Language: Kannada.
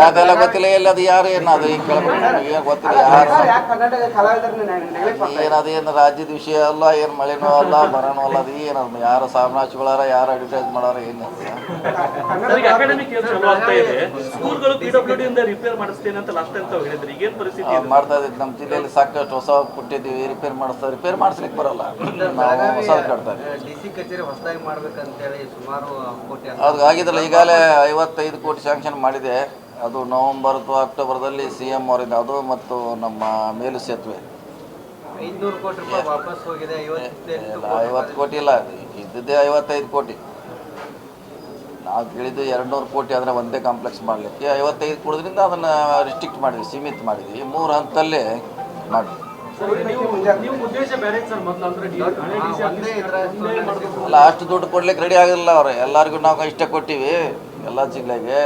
ಅದೆಲ್ಲ ಗೊತ್ತಿಲ್ಲ ಎಲ್ಲಿ ಅದು ಯಾರು ಏನು ಅದು ಈಗ ಕೇಳ್ಬೇಕು ಏನು ಗೊತ್ತಿಲ್ಲ ಯಾರು ಏನದೇನು ರಾಜ್ಯದ ವಿಷಯ ಅಲ್ಲ ಏನು ಮಳೆನೂ ಅಲ್ಲ ಬರೋನೂ ಅಲ್ಲ ಅದು ಏನದು ಯಾರು ಸಾಮ್ರಾಜ್ಯಗಳಾರ ಯಾರು ಅಡ್ವರ್ಟೈಸ್ ಮಾಡಾರ ಏನು ಮಾಡ್ತಾ ಇದ್ದೀವಿ. ನಮ್ಮ ಜಿಲ್ಲೆಯಲ್ಲಿ ಸಾಕಷ್ಟು ಹೊಸ ಕೊಟ್ಟಿದ್ದೀವಿ, ರಿಪೇರ್ ಮಾಡಿಸ್ತಾ ರಿಪೇರ್ ಮಾಡಿಸ್ಲಿಕ್ಕೆ ಬರಲ್ಲ, ನಾವು ಹೊಸ ಕಟ್ತಾ ಅದು ಆಗಿದ್ದಲ್ಲ. ಈಗಾಗಲೇ 55 ಕೋಟಿ ಸ್ಯಾಂಕ್ಷನ್ ಮಾಡಿದೆ. ಅದು ನವಂಬರ್ ಅಥವಾ ಅಕ್ಟೋಬರ್ದಲ್ಲಿ CM ಅವರಿಂದ ಅದು ಮತ್ತು ನಮ್ಮ ಮೇಲು ಸೇತುವೆ 500 ಕೋಟಿ ರೂಪಾಯಿ ವಾಪಸ್ ಹೋಗಿದೆ. 50 ಕೋಟಿ ಇಲ್ಲ, ಇದ್ದಿದ್ದೇ 55 ಕೋಟಿ. ನಾವು ಕೇಳಿದ್ದು 200 ಕೋಟಿ ಅಂದರೆ ಒಂದೇ ಕಾಂಪ್ಲೆಕ್ಸ್ ಮಾಡಲಿಕ್ಕೆ 55 ಕೊಡೋದ್ರಿಂದ ಅದನ್ನು ರಿಸ್ಟ್ರಿಕ್ಟ್ ಮಾಡಿದ್ವಿ, ಸೀಮಿತ ಮಾಡಿದ್ವಿ. 3 ಹಂತದಲ್ಲೇ ಮಾಡಿದ್ವಿ. ಅಲ್ಲ, ಅಷ್ಟು ದುಡ್ಡು ಕೊಡ್ಲಿಕ್ಕೆ ರೆಡಿ ಆಗಿಲ್ಲ ಅವ್ರು. ಎಲ್ಲರಿಗೂ ನಾವು ಇಷ್ಟ ಕೊಟ್ಟಿವಿ ಎಲ್ಲ ಜಿಲ್ಲೆಗೆ.